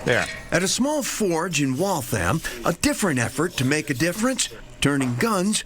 There. At a small forge in Waltham, a different effort to make a difference, turning guns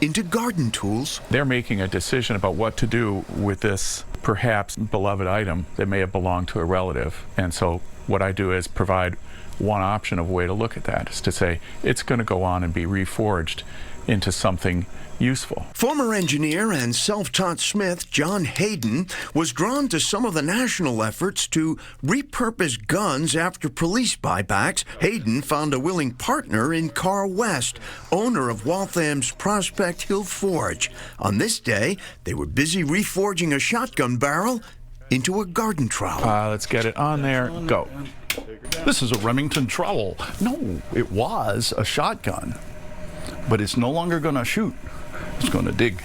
into garden tools. They're making a decision about what to do with this perhaps beloved item that may have belonged to a relative. And so what I do is provide one option of way to look at that, is to say it's going to go on and be reforged into something useful. Former engineer and self-taught smith John Hayden was drawn to some of the national efforts to repurpose guns after police buybacks. Hayden found a willing partner in Carl West, owner of Waltham's Prospect Hill Forge. On this day, they were busy reforging a shotgun barrel into a garden trowel. Let's get it on there. Go. This is a Remington trowel. No, it was a shotgun, but it's no longer going to shoot. It's going to dig.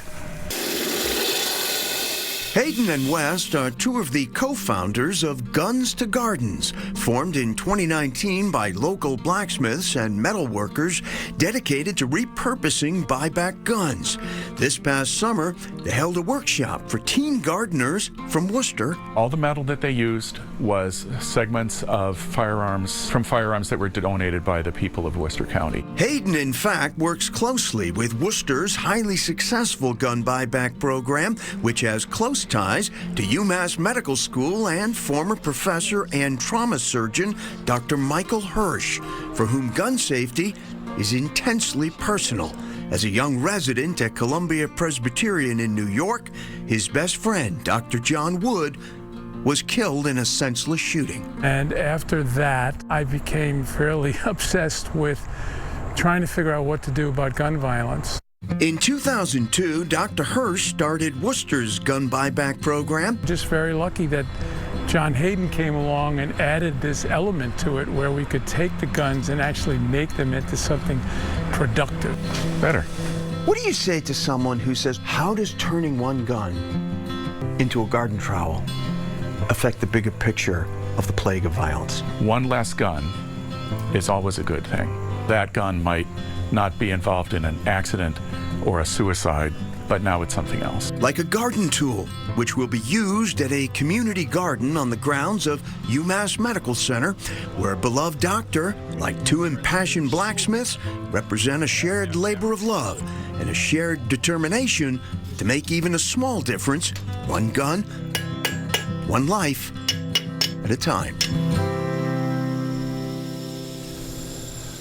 Hayden and West are two of the co-founders of Guns to Gardens, formed in 2019 by local blacksmiths and metalworkers dedicated to repurposing buyback guns. This past summer, they held a workshop for teen gardeners from Worcester. All the metal that they used was segments of firearms, from firearms that were donated by the people of Worcester County. Hayden, in fact, works closely with Worcester's highly successful gun buyback program, which has close ties to UMass Medical School and former professor and trauma surgeon Dr. Michael Hirsch, for whom gun safety is intensely personal. As a young resident at Columbia Presbyterian in New York, his best friend, Dr. John Wood, was killed in a senseless shooting. And after that, I became fairly obsessed with trying to figure out what to do about gun violence. In 2002, Dr. Hirsch started Worcester's gun buyback program. Just very lucky that John Hayden came along and added this element to it where we could take the guns and actually make them into something productive. Better. What do you say to someone who says, how does turning one gun into a garden trowel affect the bigger picture of the plague of violence? One less gun is always a good thing. That gun might not be involved in an accident or a suicide, but now it's something else. Like a garden tool, which will be used at a community garden on the grounds of UMass Medical Center, where a beloved doctor, like two impassioned blacksmiths, represent a shared labor of love and a shared determination to make even a small difference, one gun, one life at a time.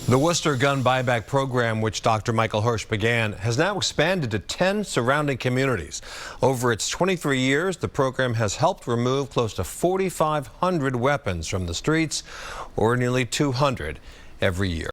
The Worcester Gun Buyback Program, which Dr. Michael Hirsch began, has now expanded to 10 surrounding communities. Over its 23 years, the program has helped remove close to 4,500 weapons from the streets, or nearly 200 every year.